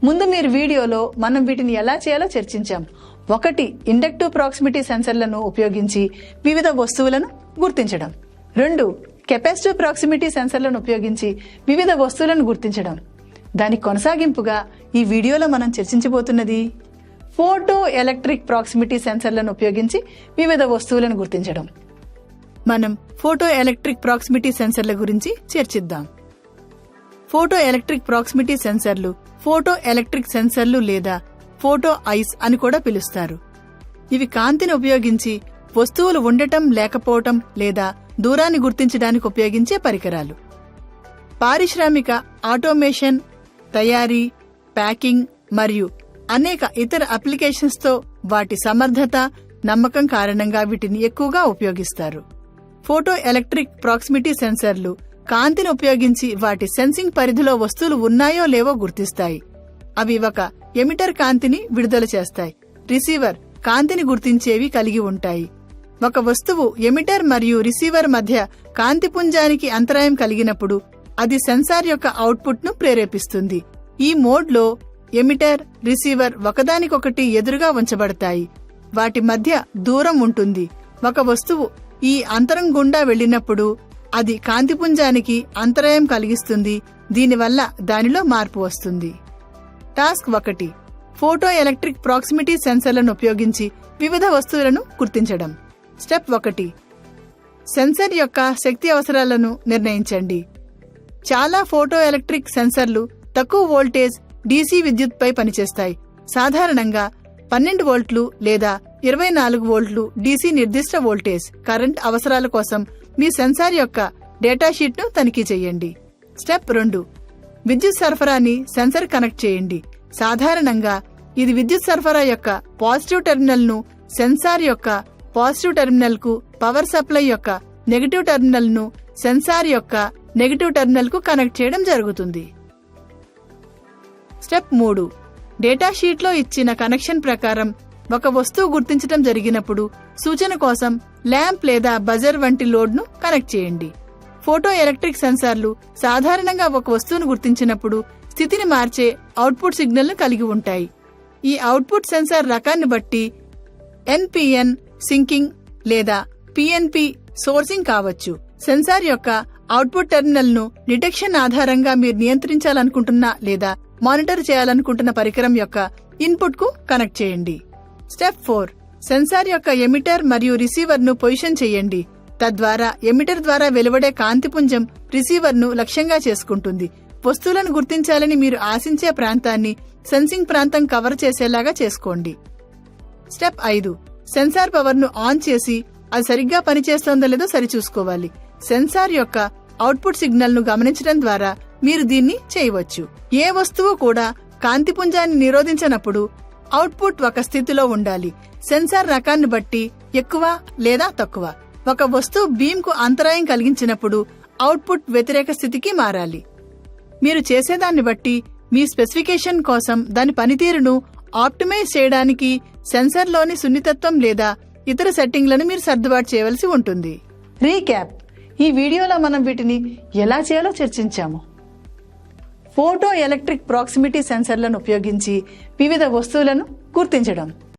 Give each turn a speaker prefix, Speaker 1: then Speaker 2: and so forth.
Speaker 1: ముందు మీరు వీడియోలో మనం వీటిని ఎలా చేయాలో చర్చించాం. 1 ఇండక్టివ్ ప్రాక్సిమిటీ సెన్సర్లను ఉపయోగించి వివిధ వస్తువులను గుర్తించడం. 2 కెపాసిటివ్ ప్రాక్సిమిటీ సెన్సర్లను ఉపయోగించి వివిధ వస్తువులను గుర్తించడం. దాని కొనసాగింపుగా ఈ వీడియోలో మనం చర్చించబోతున్నది ఫోటో ఎలక్ట్రిక్ ప్రాక్సిమిటీ సెన్సర్లను ఉపయోగించి వివిధ వస్తువులను గుర్తించడం. మనం ఫోటో ఎలక్ట్రిక్ ప్రాక్సిమిటీ సెన్సర్ల గురించి చర్చిద్దాం. ఫోటో ఎలక్ట్రిక్ ప్రాక్సిమిటీ సెన్సర్లు ఫోటో ఎలక్ట్రిక్ సెన్సర్లు లేదా ఫోటో ఐస్ అని కూడా పిలుస్తారు. ఇవి కాంతిని ఉపయోగించి వస్తువులు ఉండటం లేకపోవటం లేదా దూరాన్ని గుర్తించడానికి ఉపయోగించే పరికరాలు. పారిశ్రామిక ఆటోమేషన్, తయారీ, ప్యాకింగ్ మరియు అనేక ఇతర అప్లికేషన్స్ తో వాటి సమర్థత, నమ్మకం కారణంగా వీటిని ఎక్కువగా ఉపయోగిస్తారు. ఫోటో ఎలక్ట్రిక్ ప్రాక్సిమిటీ సెన్సర్లు కాంతిని ఉపయోగించి వాటి సెన్సింగ్ పరిధిలో వస్తువులు ఉన్నాయో లేవో గుర్తిస్తాయి. అవి ఒక ఎమిటర్ కాంతిని విడుదల చేస్తాయి. రిసీవర్ కాంతిని గుర్తించేవి కలిగి ఉంటాయి. ఒక వస్తువు ఎమిటర్ మరియు రిసీవర్ మధ్య కాంతి పుంజానికి అంతరాయం కలిగినప్పుడు అది సెన్సార్ యొక్క అవుట్పుట్ ను ప్రేరేపిస్తుంది. ఈ మోడ్లో ఎమిటర్, రిసీవర్ ఒకదానికొకటి ఎదురుగా ఉంచబడతాయి. వాటి మధ్య దూరం ఉంటుంది. ఒక వస్తువు ఈ అంతరం గుండా వెళ్లినప్పుడు అది కాంతిపుంజానికి అంతరాయం కలిగిస్తుంది. దీనివల్ల దానిలో మార్పు వస్తుంది. టాస్క్ 1 ఫోటో ఎలక్ట్రిక్ ప్రాక్సిమిటీ సెన్సర్లను ఉపయోగించి వివిధ వస్తువులను గుర్తించడం. స్టెప్ 1 సెన్సర్ యొక్క శక్తి అవసరాలను నిర్ణయించండి. చాలా ఫోటో ఎలక్ట్రిక్ సెన్సర్లు తక్కువ వోల్టేజ్ DC విద్యుత్పై పనిచేస్తాయి. సాధారణంగా 12 వోల్ట్లు లేదా 24 వోల్ట్లు DC నిర్దిష్ట వోల్టేజ్ కరెంట్ అవసరాల కోసం మీ సెన్సార్ యొక్క డేటాషీట్ ను తనిఖీ చేయండి. స్టెప్ 2 విద్యుత్ సరఫరాని సెన్సర్ కనెక్ట్ చేయండి. సాధారణంగా ఇది విద్యుత్ సరఫరా యొక్క పాజిటివ్ టెర్మినల్ ను సెన్సార్ యొక్క పాజిటివ్ టెర్మినల్ కు, పవర్ సప్లై యొక్క నెగటివ్ టెర్మినల్ ను సెన్సార్ యొక్క నెగటివ్ టెర్మినల్ కు కనెక్ట్ చేయడం జరుగుతుంది. స్టెప్ 3 డేటాషీట్ లో ఇచ్చిన కనెక్షన్ ప్రకారం ఒక వస్తువు గుర్తించడం జరిగినప్పుడు సూచన కోసం ల్యాంప్ లేదా బజర్ వంటి లోడ్ ను కనెక్ట్ చేయండి. ఫోటో ఎలక్ట్రిక్ సెన్సార్లు సాధారణంగా ఒక వస్తువును గుర్తించినప్పుడు స్థితిని మార్చే అవుట్పుట్ సిగ్నల్ ను కలిగి ఉంటాయి. ఈ అవుట్పుట్ సెన్సార్ రకాన్ని బట్టి NPN సింకింగ్ లేదా PNP సోర్సింగ్ కావచ్చు. సెన్సార్ యొక్క అవుట్పుట్ టెర్మినల్ ను డిటెక్షన్ ఆధారంగా మీరు నియంత్రించాలనుకుంటున్న లేదా మానిటర్ చేయాలనుకుంటున్న పరికరం యొక్క ఇన్పుట్ కు కనెక్ట్ చేయండి. స్టెప్ 4 సెన్సార్ యొక్క ఎమిటర్ మరియు రిసీవర్ ను పొజిషన్ చేయండి. తద్వారా ఎమిటర్ ద్వారా వెలువడే కాంతిపుంజం రిసీవర్ ను లక్ష్యంగా చేసుకుంటుంది. వస్తువులను గుర్తించాలని మీరు ఆశించే ప్రాంతాన్ని సెన్సింగ్ ప్రాంతం కవర్ చేసేలాగా చేసుకోండి. స్టెప్ 5 సెన్సార్ పవర్ ను ఆన్ చేసి అది సరిగ్గా పనిచేస్తోందో లేదో సరిచూసుకోవాలి. సెన్సార్ యొక్క అవుట్పుట్ సిగ్నల్ ను గమనించడం ద్వారా మీరు దీన్ని చేయవచ్చు. ఏ వస్తువు కూడా కాంతిపుంజాన్ని నిరోధించనప్పుడు అవుట్పుట్ ఒక స్థితిలో ఉండాలి. సెన్సార్ రకాన్ని బట్టి ఎక్కువ లేదా తక్కువ. ఒక వస్తువు బీమ్ కు అంతరాయం కలిగించినప్పుడు అవుట్పుట్ వ్యతిరేక స్థితికి మారాలి. మీరు చేసేదాన్ని బట్టి మీ స్పెసిఫికేషన్ కోసం దాని పనితీరును ఆప్టిమైజ్ చేయడానికి సెన్సార్లోని సున్నితత్వం లేదా ఇతర సెట్టింగ్లను మీరు సర్దుబాటు చేయవలసి ఉంటుంది. రీక్యాప్: ఈ వీడియోలో మనం వీటిని ఎలా చేయాలో చర్చించాము. ఫోటో ఎలక్ట్రిక్ ప్రాక్సిమిటీ సెన్సర్లను ఉపయోగించి వివిధ వస్తువులను గుర్తించడం.